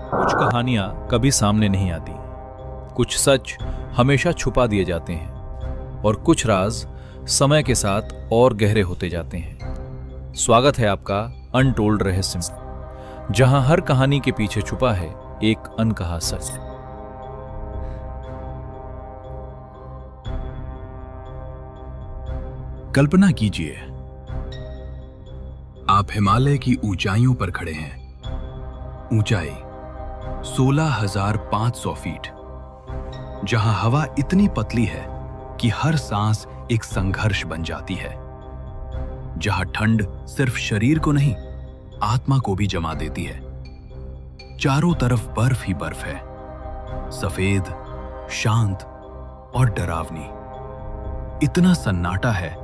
कुछ कहानियां कभी सामने नहीं आती, कुछ सच हमेशा छुपा दिए जाते हैं और कुछ राज समय के साथ और गहरे होते जाते हैं। स्वागत है आपका अनटोल्ड रहस्य में, जहां हर कहानी के पीछे छुपा है एक अनकहा सच। कल्पना कीजिए, आप हिमालय की ऊंचाइयों पर खड़े हैं। ऊंचाई 16,500 फीट, जहां हवा इतनी पतली है कि हर सांस एक संघर्ष बन जाती है, जहां ठंड सिर्फ शरीर को नहीं, आत्मा को भी जमा देती है। चारों तरफ बर्फ ही बर्फ है, सफेद, शांत और डरावनी। इतना सन्नाटा है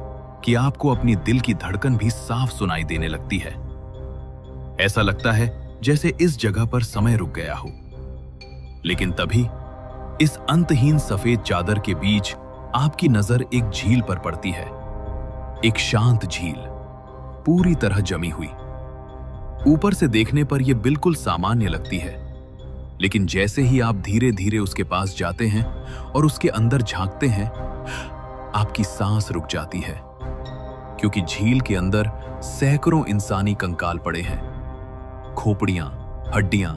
कि आपको अपनी दिल की धड़कन भी साफ सुनाई देने लगती है। ऐसा लगता है जैसे इस जगह पर समय रुक गया हो। लेकिन तभी इस अंतहीन सफेद चादर के बीच आपकी नजर एक झील पर पड़ती है। एक शांत झील, पूरी तरह जमी हुई। ऊपर से देखने पर यह बिल्कुल सामान्य लगती है, लेकिन जैसे ही आप धीरे धीरे उसके पास जाते हैं और उसके अंदर झांकते हैं, आपकी सांस रुक जाती है, क्योंकि झील के अंदर सैकड़ों इंसानी कंकाल पड़े हैं। खोपड़ियां, हड्डियां,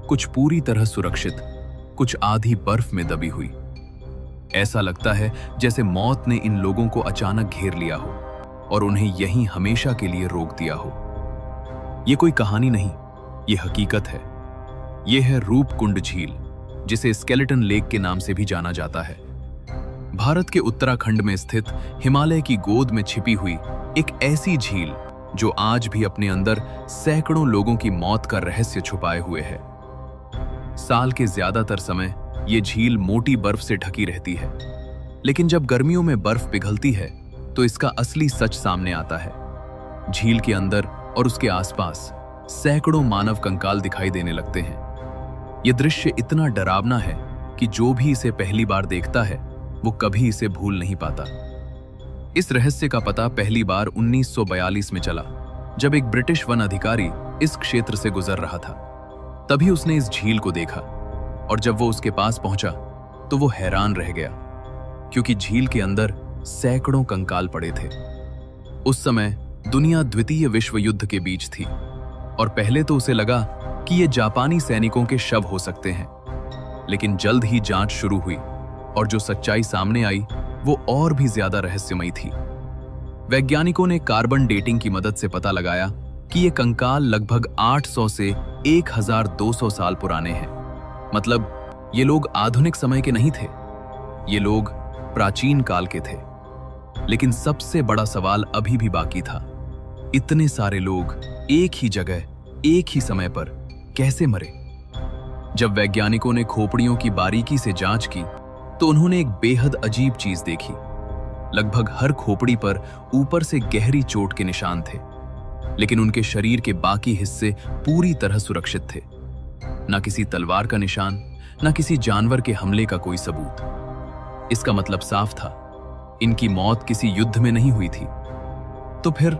कुछ पूरी तरह सुरक्षित, कुछ आधी बर्फ में दबी हुई। ऐसा लगता है जैसे मौत ने इन लोगों को अचानक घेर लिया हो और उन्हें यहीं हमेशा के लिए रोक दिया हो। यह कोई कहानी नहीं, यह हकीकत है। यह है रूपकुंड झील, जिसे स्केलेटन लेक के नाम से भी जाना जाता है। भारत के उत्तराखंड में स्थित हिमालय की गोद में छिपी हुई एक ऐसी झील जो आज भी अपने अंदर सैकड़ों लोगों की मौत का रहस्य छुपाए हुए है। साल के ज्यादातर समय ये झील मोटी बर्फ से ढकी रहती है, लेकिन जब गर्मियों में बर्फ पिघलती है तो इसका असली सच सामने आता है। झील के अंदर और उसके आसपास सैकड़ों मानव कंकाल दिखाई देने लगते हैं। यह दृश्य इतना डरावना है कि जो भी इसे पहली बार देखता है वो कभी इसे भूल नहीं पाता। इस रहस्य का पता पहली बार 1942 में चला, जब एक ब्रिटिश वन अधिकारी इस क्षेत्र से गुजर रहा था। तभी उसने इस झील को देखा, और जब वो उसके पास पहुंचा तो वो हैरान रह गया, क्योंकि झील के अंदर सैकड़ों कंकाल पड़े थे। उस समय दुनिया द्वितीय विश्व युद्ध के बीच थी, और पहले तो उसे लगा कि ये जापानी सैनिकों के शव हो सकते हैं। लेकिन जल्द ही जांच शुरू हुई, और जो सच्चाई सामने आई वो और भी ज्यादा रहस्यमयी थी। वैज्ञानिकों ने कार्बन डेटिंग की मदद से पता लगाया कि ये कंकाल लगभग 800 से 1200 साल पुराने हैं। मतलब ये लोग आधुनिक समय के नहीं थे, ये लोग प्राचीन काल के थे। लेकिन सबसे बड़ा सवाल अभी भी बाकी था। इतने सारे लोग एक ही जगह, एक ही समय पर कैसे मरे? जब वैज्ञानिकों ने खोपड़ियों की बारीकी से जांच की तो उन्होंने एक बेहद अजीब चीज देखी। लगभग हर खोपड़ी पर ऊपर से गहरी चोट के निशान थे, लेकिन उनके शरीर के बाकी हिस्से पूरी तरह सुरक्षित थे। न किसी तलवार का निशान, न किसी जानवर के हमले का कोई सबूत। इसका मतलब साफ था, इनकी मौत किसी युद्ध में नहीं हुई थी। तो फिर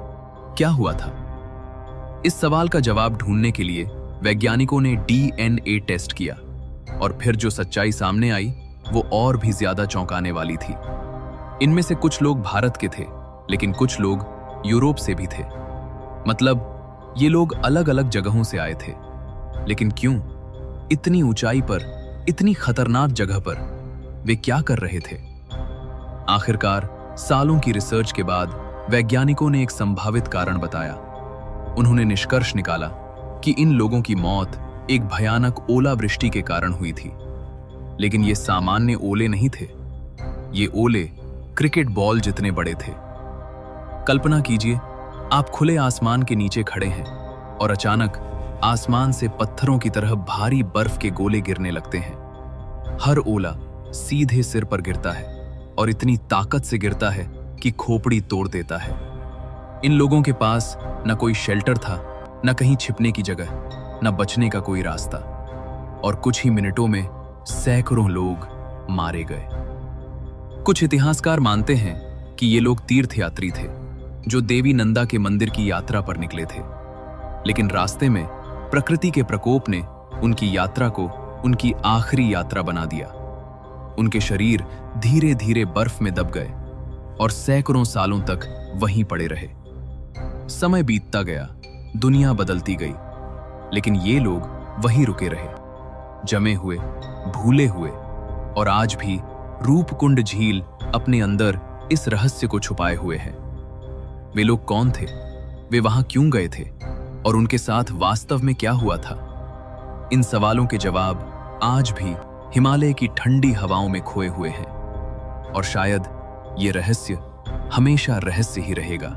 क्या हुआ था? इस सवाल का जवाब ढूंढने के लिए वैज्ञानिकों ने डीएनए टेस्ट किया, और फिर जो सच्चाई सामने आई वो और भी ज्यादा चौंकाने वाली थी। इनमें से कुछ लोग भारत के थे, लेकिन कुछ लोग यूरोप से भी थे। मतलब ये लोग अलग अलग जगहों से आए थे। लेकिन क्यों? इतनी ऊंचाई पर, इतनी खतरनाक जगह पर वे क्या कर रहे थे? आखिरकार सालों की रिसर्च के बाद वैज्ञानिकों ने एक संभावित कारण बताया। उन्होंने निष्कर्ष निकाला कि इन लोगों की मौत एक भयानक ओलावृष्टि के कारण हुई थी। लेकिन ये सामान्य ओले नहीं थे, ये ओले क्रिकेट बॉल जितने बड़े थे। कल्पना कीजिए, आप खुले आसमान के नीचे खड़े हैं और अचानक आसमान से पत्थरों की तरह भारी बर्फ के गोले गिरने लगते हैं। हर ओला सीधे सिर पर गिरता है, और इतनी ताकत से गिरता है कि खोपड़ी तोड़ देता है। इन लोगों के पास न कोई शेल्टर था, न कहीं छिपने की जगह, न बचने का कोई रास्ता, और कुछ ही मिनटों में सैकड़ों लोग मारे गए। कुछ इतिहासकार मानते हैं कि ये लोग तीर्थयात्री थे जो देवी नंदा के मंदिर की यात्रा पर निकले थे, लेकिन रास्ते में प्रकृति के प्रकोप ने उनकी यात्रा को उनकी आखिरी यात्रा बना दिया। उनके शरीर धीरे धीरे बर्फ में दब गए और सैकड़ों सालों तक वहीं पड़े रहे। समय बीतता गया, दुनिया बदलती गई, लेकिन ये लोग वहीं रुके रहे, जमे हुए, भूले हुए, और आज भी रूपकुंड झील अपने अंदर इस रहस्य को छुपाए हुए है। वे लोग कौन थे? वे वहां क्यों गए थे? और उनके साथ वास्तव में क्या हुआ था? इन सवालों के जवाब आज भी हिमालय की ठंडी हवाओं में खोए हुए हैं, और शायद ये रहस्य हमेशा रहस्य ही रहेगा।